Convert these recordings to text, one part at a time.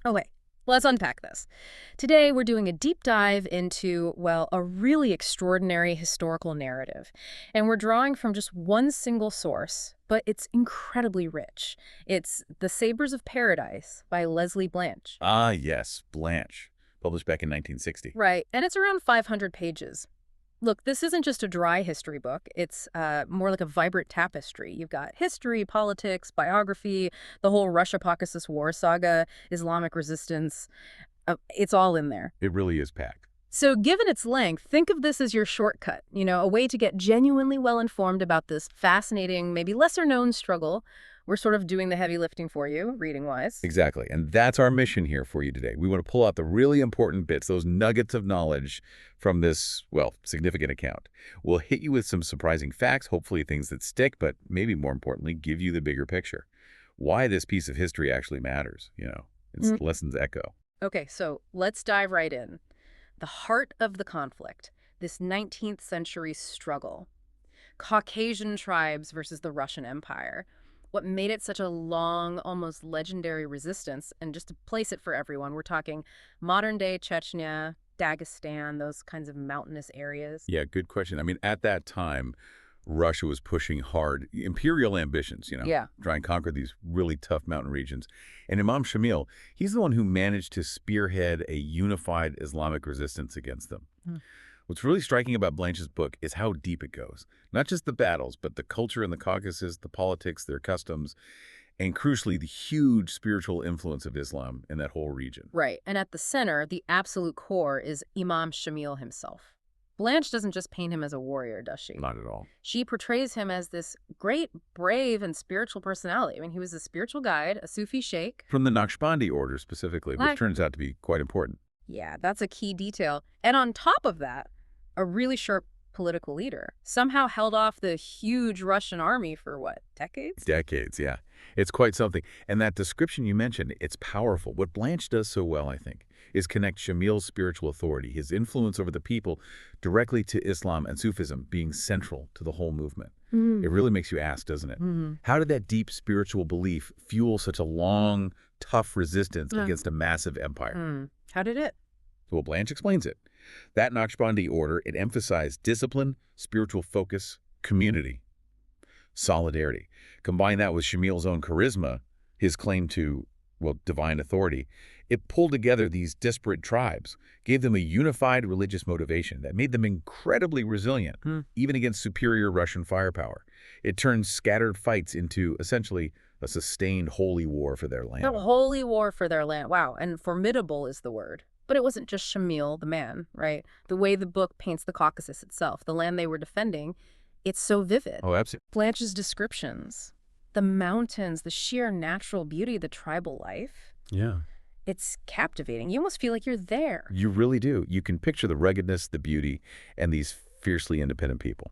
Okay, let's unpack this. Today, we're doing a deep dive into, well, a really extraordinary historical narrative. And we're drawing from just one single source, but it's incredibly rich. It's The Sabres of Paradise by Lesley Blanch. Ah, yes, Blanche, published back in 1960. Right, and it's around 500 pages. Look, this isn't just a dry history book. It's more like a vibrant tapestry. You've got history, politics, biography, the whole Russia-Caucasus War saga, Islamic resistance. It's all in there. It really is packed. So given its length, think of this as your shortcut, a way to get genuinely well-informed about this fascinating, maybe lesser-known struggle. We're sort of doing the heavy lifting for you, reading-wise. Exactly, and that's our mission here for you today. We want to pull out the really important bits, those nuggets of knowledge from this, well, significant account. We'll hit you with some surprising facts, hopefully things that stick, but maybe more importantly, give you the bigger picture. Why this piece of history actually matters, Its lessons echo. Okay, so let's dive right in. The heart of the conflict, this 19th century struggle. Caucasian tribes versus the Russian Empire. What made it such a long, almost legendary resistance? And just to place it for everyone, we're talking modern-day Chechnya, Dagestan, those kinds of mountainous areas. Yeah, good question. I mean, at that time, Russia was pushing hard, imperial ambitions, Yeah. try and conquer these really tough mountain regions. And Imam Shamil, he's the one who managed to spearhead a unified Islamic resistance against them. What's really striking about Blanche's book is how deep it goes. Not just the battles, but the culture in the Caucasus, the politics, their customs, and crucially, the huge spiritual influence of Islam in that whole region. Right, and at the center, the absolute core, is Imam Shamil himself. Blanche doesn't just paint him as a warrior, does she? Not at all. She portrays him as this great, brave, and spiritual personality. I mean, he was a spiritual guide, a Sufi sheikh. From the Naqshbandi order specifically, which Right. turns out to be quite important. Yeah, that's a key detail. And on top of that, a really sharp political leader. Somehow held off the huge Russian army for, what, decades? Decades, yeah. It's quite something. And that description you mentioned, it's powerful. What Blanche does so well, I think, is connect Shamil's spiritual authority, his influence over the people, directly to Islam and Sufism being central to the whole movement. It really makes you ask, doesn't it? How did that deep spiritual belief fuel such a long, tough resistance against a massive empire? How did it? Well, Blanche explains it. That Naqshbandi order, it emphasized discipline, spiritual focus, community, solidarity. Combine that with Shamil's own charisma, his claim to, well, divine authority. It pulled together these disparate tribes, gave them a unified religious motivation that made them incredibly resilient, even against superior Russian firepower. It turned scattered fights into, essentially, a sustained holy war for their land. A holy war for their land. Wow, and formidable is the word. But it wasn't just Shamil, the man, right? The way the book paints the Caucasus itself, the land they were defending, it's so vivid. Oh, absolutely. Blanche's descriptions, the mountains, the sheer natural beauty of the tribal life, Yeah. it's captivating. You almost feel like you're there. You really do. You can picture the ruggedness, the beauty, and these fiercely independent people.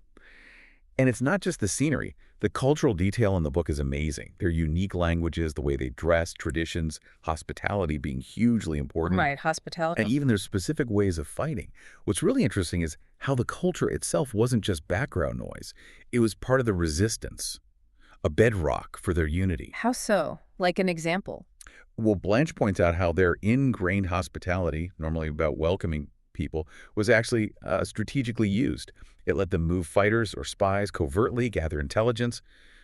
And it's not just the scenery. The cultural detail in the book is amazing. Their unique languages, the way they dress, traditions, hospitality being hugely important. Right, hospitality. And even their specific ways of fighting. What's really interesting is how the culture itself wasn't just background noise. It was part of the resistance, a bedrock for their unity. How so? Like an example. Well, Blanche points out how their ingrained hospitality, normally about welcoming people, was actually strategically used. It let them move fighters or spies covertly, gather intelligence,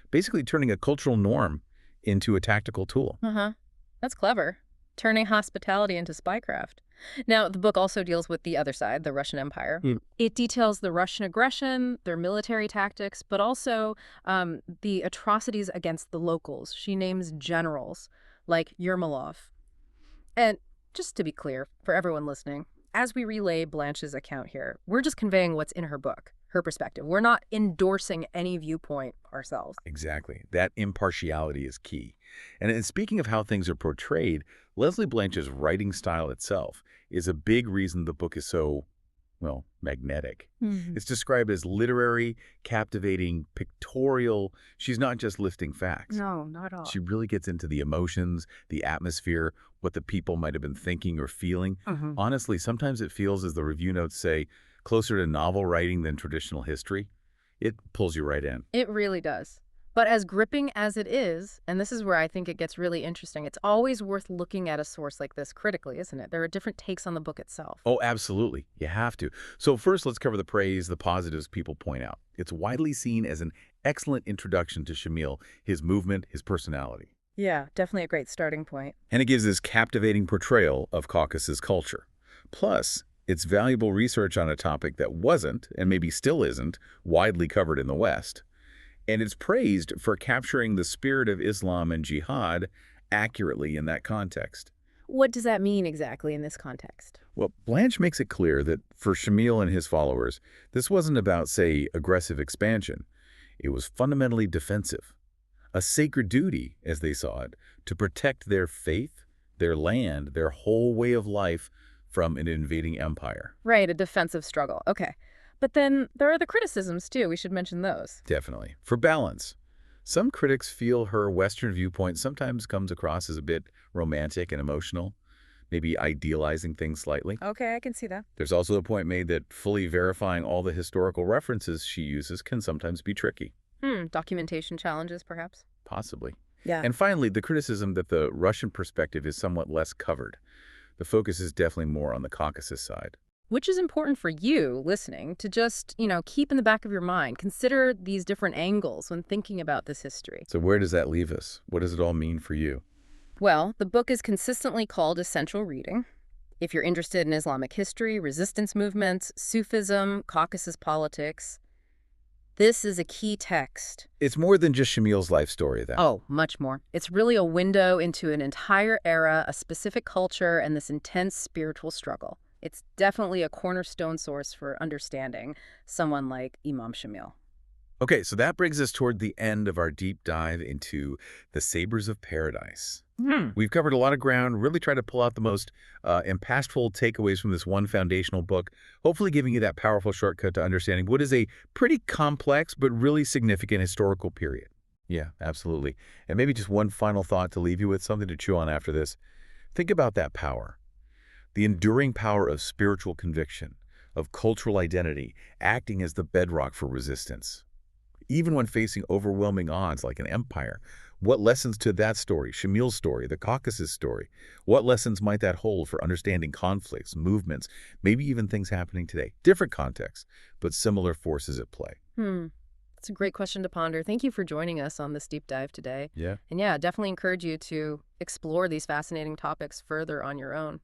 basically turning a cultural norm into a tactical tool. That's clever. Turning hospitality into spycraft. Now, the book also deals with the other side, the Russian Empire. It details the Russian aggression, their military tactics, but also the atrocities against the locals. She names generals like Yermolov. And just to be clear, for everyone listening, as we relay Blanche's account here, we're just conveying what's in her book, her perspective. We're not endorsing any viewpoint ourselves. Exactly. That impartiality is key. And speaking of how things are portrayed, Lesley Blanch's writing style itself is a big reason the book is so, well, magnetic. It's described as literary, captivating, pictorial. She's not just listing facts. No, not at all. She really gets into the emotions, the atmosphere, what the people might have been thinking or feeling. Honestly, sometimes it feels, as the review notes say, closer to novel writing than traditional history. It pulls you right in. It really does. But as gripping as it is, and this is where I think it gets really interesting, it's always worth looking at a source like this critically, isn't it? There are different takes on the book itself. Oh, absolutely. You have to. So first, let's cover the praise, the positives people point out. It's widely seen as an excellent introduction to Shamil, his movement, his personality. Yeah, definitely a great starting point. And it gives this captivating portrayal of Caucasus culture. Plus, it's valuable research on a topic that wasn't, and maybe still isn't, widely covered in the West. And it's praised for capturing the spirit of Islam and jihad accurately in that context. What does that mean exactly in this context? Well, Blanche makes it clear that for Shamil and his followers, this wasn't about, say, aggressive expansion. It was fundamentally defensive. A sacred duty, as they saw it, to protect their faith, their land, their whole way of life from an invading empire. Right, a defensive struggle. Okay. But then there are the criticisms, too. We should mention those. Definitely. For balance, some critics feel her Western viewpoint sometimes comes across as a bit romantic and emotional, maybe idealizing things slightly. Okay, I can see that. There's also a point made that fully verifying all the historical references she uses can sometimes be tricky. Documentation challenges, perhaps? Possibly. Yeah. And finally, the criticism that the Russian perspective is somewhat less covered. The focus is definitely more on the Caucasus side. Which is important for you, listening, to just, keep in the back of your mind. Consider these different angles when thinking about this history. So where does that leave us? What does it all mean for you? Well, the book is consistently called essential reading. If you're interested in Islamic history, resistance movements, Sufism, Caucasus politics, this is a key text. It's more than just Shamil's life story, then. Oh, much more. It's really a window into an entire era, a specific culture, and this intense spiritual struggle. It's definitely a cornerstone source for understanding someone like Imam Shamil. Okay, so that brings us toward the end of our deep dive into the Sabres of Paradise. We've covered a lot of ground, really tried to pull out the most impactful takeaways from this one foundational book, hopefully giving you that powerful shortcut to understanding what is a pretty complex but really significant historical period. Yeah, absolutely. And maybe just one final thought to leave you with, something to chew on after this. Think about that power. The enduring power of spiritual conviction, of cultural identity, acting as the bedrock for resistance. Even when facing overwhelming odds like an empire, what lessons to that story, Shamil's story, the Caucasus story, what lessons might that hold for understanding conflicts, movements, maybe even things happening today? Different contexts, but similar forces at play. It's a great question to ponder. Thank you for joining us on this deep dive today. Yeah. And yeah, definitely encourage you to explore these fascinating topics further on your own.